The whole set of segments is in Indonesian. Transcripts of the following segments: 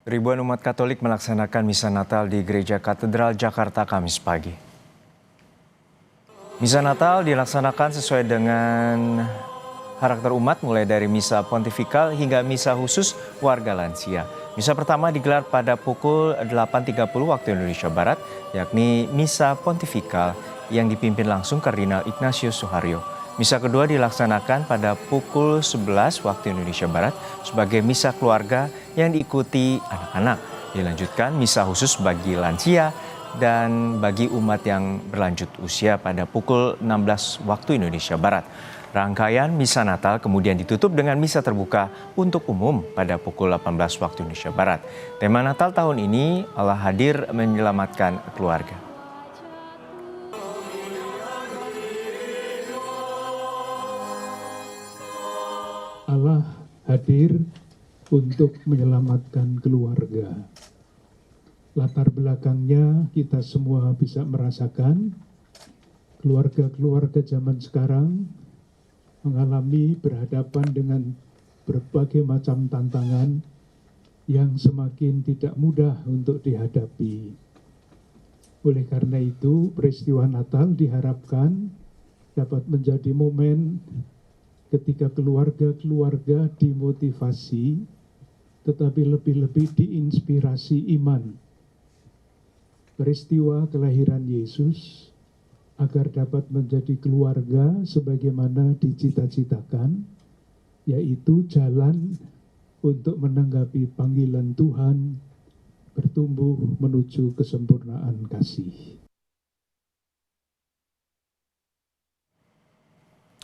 Ribuan umat Katolik melaksanakan misa Natal di Gereja Katedral Jakarta Kamis pagi. Misa Natal dilaksanakan sesuai dengan karakter umat, mulai dari misa pontifikal hingga misa khusus warga lansia. Misa pertama digelar pada pukul 8.30 waktu Indonesia Barat, yakni misa pontifikal yang dipimpin langsung Kardinal Ignatius Suharyo. Misa kedua dilaksanakan pada pukul 11 waktu Indonesia Barat sebagai misa keluarga yang diikuti anak-anak. Dilanjutkan misa khusus bagi lansia dan bagi umat yang berlanjut usia pada pukul 16 waktu Indonesia Barat. Rangkaian misa Natal kemudian ditutup dengan misa terbuka untuk umum pada pukul 18 waktu Indonesia Barat. Tema Natal tahun ini, Allah hadir menyelamatkan keluarga. Allah hadir untuk menyelamatkan keluarga. Latar belakangnya kita semua bisa merasakan, keluarga-keluarga zaman sekarang mengalami berhadapan dengan berbagai macam tantangan yang semakin tidak mudah untuk dihadapi. Oleh karena itu, peristiwa Natal diharapkan dapat menjadi momen ketika keluarga-keluarga dimotivasi, tetapi lebih-lebih diinspirasi iman. Peristiwa kelahiran Yesus agar dapat menjadi keluarga sebagaimana dicita-citakan, yaitu jalan untuk menanggapi panggilan Tuhan, bertumbuh menuju kesempurnaan kasih.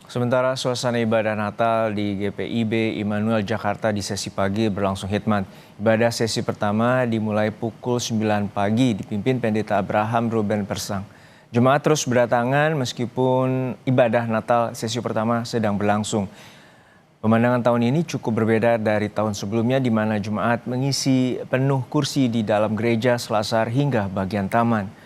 Sementara suasana ibadah Natal di GPIB Immanuel Jakarta di sesi pagi berlangsung khidmat. Ibadah sesi pertama dimulai pukul 9 pagi dipimpin Pendeta Abraham Ruben Persang. Jemaat terus berdatangan meskipun ibadah Natal sesi pertama sedang berlangsung. Pemandangan tahun ini cukup berbeda dari tahun sebelumnya di mana jemaat mengisi penuh kursi di dalam gereja, selasar hingga bagian taman.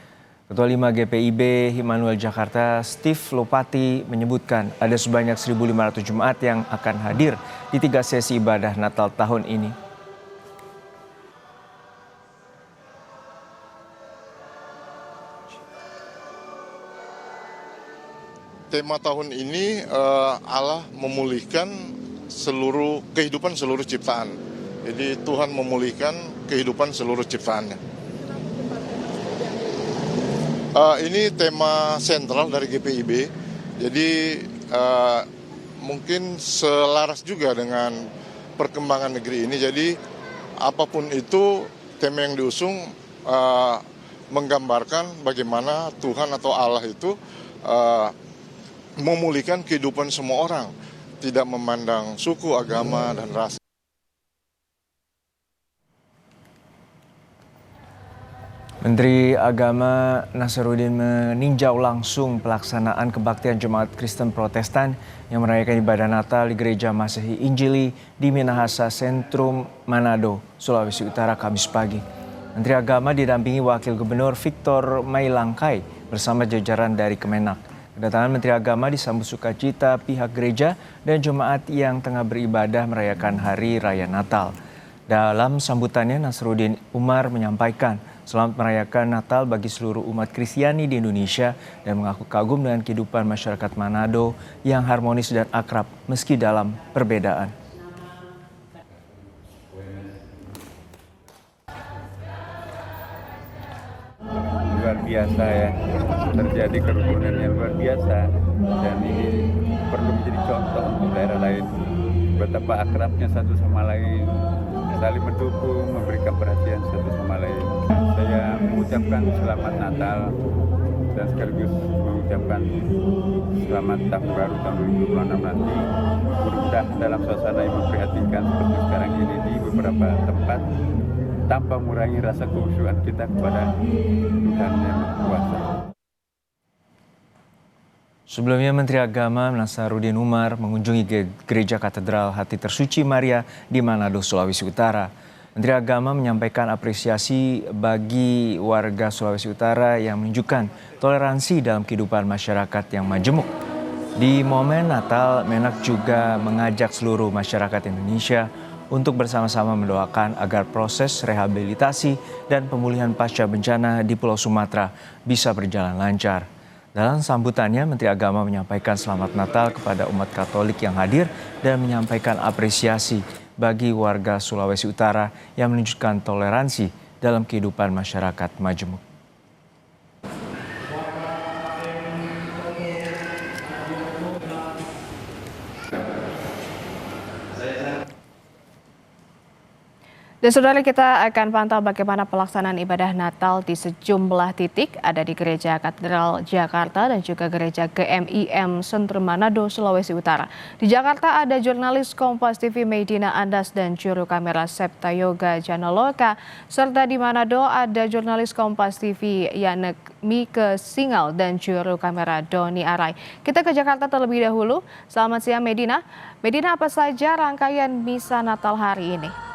Ketua 5 GPIB Immanuel Jakarta, Steve Lopati, menyebutkan ada sebanyak 1.500 jemaat yang akan hadir di 3 sesi ibadah Natal tahun ini. Tema tahun ini Allah memulihkan kehidupan seluruh ciptaan. Jadi Tuhan memulihkan kehidupan seluruh ciptaannya. Ini tema sentral dari GPIB, jadi mungkin selaras juga dengan perkembangan negeri ini. Jadi apapun itu, tema yang diusung menggambarkan bagaimana Tuhan atau Allah itu memulihkan kehidupan semua orang, tidak memandang suku, agama, dan ras. Menteri Agama Nasaruddin meninjau langsung pelaksanaan kebaktian Jemaat Kristen Protestan yang merayakan ibadah Natal di Gereja Masehi Injili di Minahasa Sentrum, Manado, Sulawesi Utara Kamis pagi. Menteri Agama didampingi Wakil Gubernur Victor Mailangkai bersama jajaran dari Kemenak. Kedatangan Menteri Agama disambut sukacita pihak gereja dan jemaat yang tengah beribadah merayakan Hari Raya Natal. Dalam sambutannya, Nasruddin Umar menyampaikan selamat merayakan Natal bagi seluruh umat Kristiani di Indonesia dan mengaku kagum dengan kehidupan masyarakat Manado yang harmonis dan akrab meski dalam perbedaan. Luar biasa ya, terjadi kerukunan yang luar biasa dan ini perlu menjadi contoh untuk daerah lain betapa akrabnya satu sama lain, saling mendukung, memberikan perhatian satu sama lain. Saya mengucapkan selamat Natal dan sekaligus mengucapkan selamat tahun baru tahun 2026 nanti. Mudah-mudahan dalam suasana yang memprihatinkan seperti sekarang ini di beberapa tempat tanpa mengurangi rasa kekhusyuan kita kepada Tuhan yang berkuasa. Sebelumnya Menteri Agama Nasaruddin Umar mengunjungi Gereja Katedral Hati Tersuci Maria di Manado, Sulawesi Utara. Menteri Agama menyampaikan apresiasi bagi warga Sulawesi Utara yang menunjukkan toleransi dalam kehidupan masyarakat yang majemuk. Di momen Natal, Menak juga mengajak seluruh masyarakat Indonesia untuk bersama-sama mendoakan agar proses rehabilitasi dan pemulihan pasca bencana di Pulau Sumatera bisa berjalan lancar. Dalam sambutannya, Menteri Agama menyampaikan selamat Natal kepada umat Katolik yang hadir dan menyampaikan apresiasi bagi warga Sulawesi Utara yang menunjukkan toleransi dalam kehidupan masyarakat majemuk. Dan saudara, kita akan pantau bagaimana pelaksanaan ibadah Natal di sejumlah titik ada di Gereja Katedral Jakarta dan juga Gereja GMIM Sentrum Manado, Sulawesi Utara. Di Jakarta ada jurnalis Kompas TV Medina Andas dan juru kamera Septa Yoga Janoloka. Serta di Manado ada jurnalis Kompas TV Yanek Mike Singal dan juru kamera Doni Arai. Kita ke Jakarta terlebih dahulu. Selamat siang Medina. Medina, apa saja rangkaian misa Natal hari ini?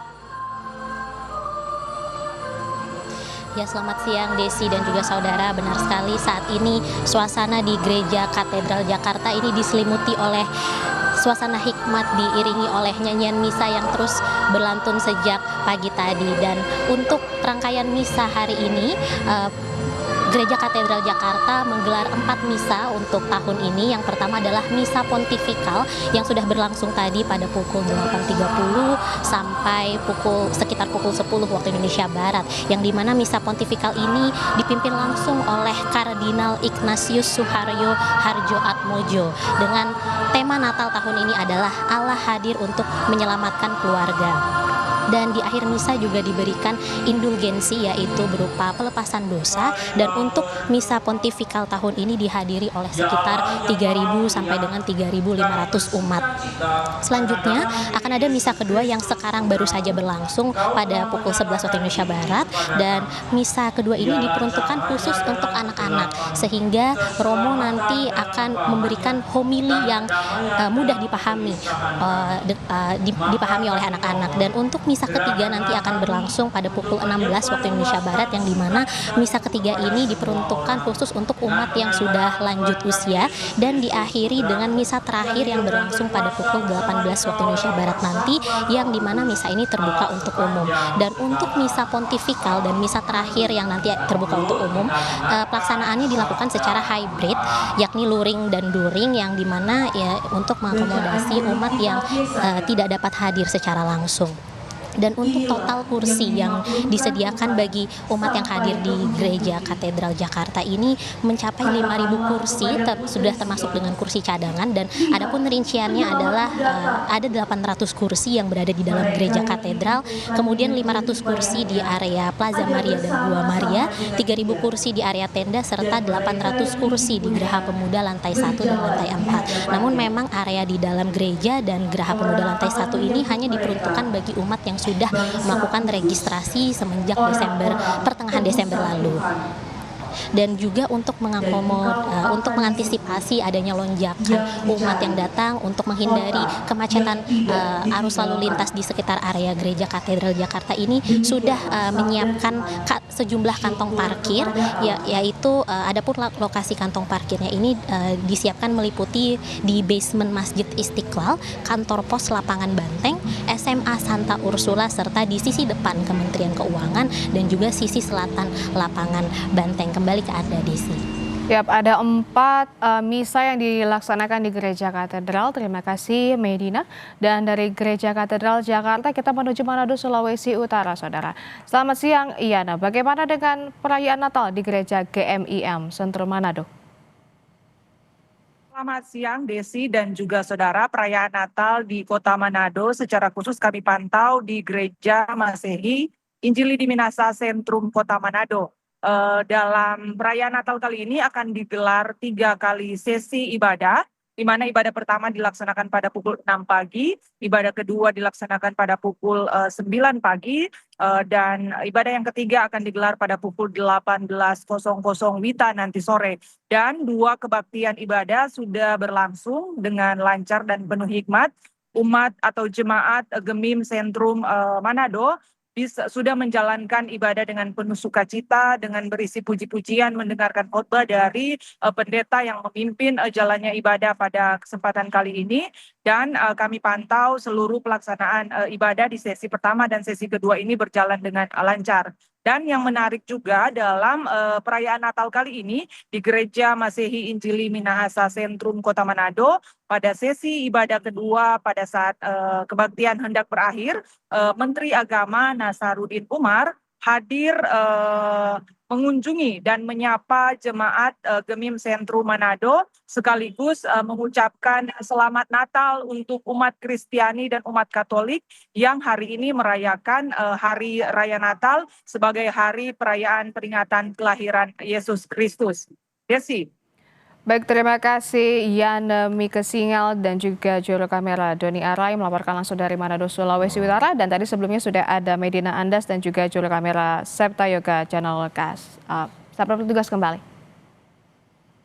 Ya, selamat siang Desi dan juga saudara. Benar sekali, saat ini suasana di Gereja Katedral Jakarta ini diselimuti oleh suasana hikmat, diiringi oleh nyanyian misa yang terus berlantun sejak pagi tadi. Dan untuk rangkaian misa hari ini, Gereja Katedral Jakarta menggelar 4 misa untuk tahun ini. Yang pertama adalah misa pontifikal yang sudah berlangsung tadi pada pukul 8.30 sampai sekitar pukul 10 waktu Indonesia Barat, yang dimana misa pontifikal ini dipimpin langsung oleh Kardinal Ignatius Suharyo Harjoatmojo dengan tema Natal tahun ini adalah Allah hadir untuk menyelamatkan keluarga. Dan di akhir misa juga diberikan indulgensi, yaitu berupa pelepasan dosa. Dan untuk misa pontifikal tahun ini dihadiri oleh sekitar 3.000 sampai dengan 3.500 umat. Selanjutnya akan ada misa kedua yang sekarang baru saja berlangsung pada pukul 11 waktu Indonesia Barat. Dan misa kedua ini diperuntukkan khusus untuk anak-anak, sehingga Romo nanti akan memberikan homili yang mudah dipahami dipahami oleh anak-anak. Dan untuk misa ketiga nanti akan berlangsung pada pukul 16 waktu Indonesia Barat, yang dimana misa ketiga ini diperuntukkan khusus untuk umat yang sudah lanjut usia, dan diakhiri dengan misa terakhir yang berlangsung pada pukul 18 waktu Indonesia Barat nanti, yang dimana misa ini terbuka untuk umum. Dan untuk misa pontifikal dan misa terakhir yang nanti terbuka untuk umum, pelaksanaannya dilakukan secara hybrid, yakni luring dan during, yang dimana ya untuk mengakomodasi umat yang tidak dapat hadir secara langsung. Dan untuk total kursi yang disediakan bagi umat yang hadir di Gereja Katedral Jakarta ini mencapai 5.000 kursi, sudah termasuk dengan kursi cadangan. Dan adapun rinciannya adalah ada 800 kursi yang berada di dalam Gereja Katedral, kemudian 500 kursi di area Plaza Maria dan Gua Maria, 3.000 kursi di area tenda, serta 800 kursi di Geraha Pemuda lantai 1 dan lantai 4. Namun memang area di dalam gereja dan Geraha Pemuda lantai 1 ini hanya diperuntukkan bagi umat yang sudah melakukan registrasi semenjak pertengahan Desember lalu. Dan juga untuk mengantisipasi adanya lonjakan umat yang datang, untuk menghindari kemacetan arus lalu lintas di sekitar area Gereja Katedral Jakarta ini sudah menyiapkan sejumlah kantong parkir, yaitu adapun lokasi kantong parkirnya ini disiapkan meliputi di basement Masjid Istiqlal, kantor pos Lapangan Banteng, SMA Santa Ursula, serta di sisi depan Kementerian Keuangan dan juga sisi selatan Lapangan Banteng. Kembali ke Anda, Desi. Siap, ada 4 misa yang dilaksanakan di Gereja Katedral. Terima kasih Medina. Dan dari Gereja Katedral Jakarta kita menuju Manado, Sulawesi Utara, saudara. Selamat siang, Iyana. Bagaimana dengan perayaan Natal di Gereja GMIM Sentrum Manado? Selamat siang Desi dan juga saudara. Perayaan Natal di Kota Manado secara khusus kami pantau di Gereja Masehi Injili di Minasa Sentrum Kota Manado. Dalam perayaan Natal kali ini akan digelar 3 kali sesi ibadah, di mana ibadah pertama dilaksanakan pada pukul 6 pagi, ibadah kedua dilaksanakan pada pukul 9 pagi, dan ibadah yang ketiga akan digelar pada pukul 18.00 WITA nanti sore. Dan 2 kebaktian ibadah sudah berlangsung dengan lancar dan penuh hikmat. Umat atau jemaat GEMIM Sentrum Manado sudah menjalankan ibadah dengan penuh sukacita, dengan berisi puji-pujian, mendengarkan khotbah dari pendeta yang memimpin jalannya ibadah pada kesempatan kali ini. Dan kami pantau seluruh pelaksanaan ibadah di sesi pertama dan sesi kedua ini berjalan dengan lancar. Dan yang menarik juga dalam perayaan Natal kali ini di Gereja Masehi Injili Minahasa Sentrum Kota Manado, pada sesi ibadah kedua pada saat kebaktian hendak berakhir, Menteri Agama Nasaruddin Umar hadir mengunjungi dan menyapa jemaat Gemim Sentrum Manado sekaligus mengucapkan selamat Natal untuk umat Kristiani dan umat Katolik yang hari ini merayakan Hari Raya Natal sebagai hari perayaan peringatan kelahiran Yesus Kristus. Desi. Baik, terima kasih Yan Mike Singal dan juga juru kamera Doni Arai melaporkan langsung dari Manado, Sulawesi Utara. Dan tadi sebelumnya sudah ada Medina Andas dan juga juru kamera Septa Yoga Channel Lekas. Selamat bertugas kembali.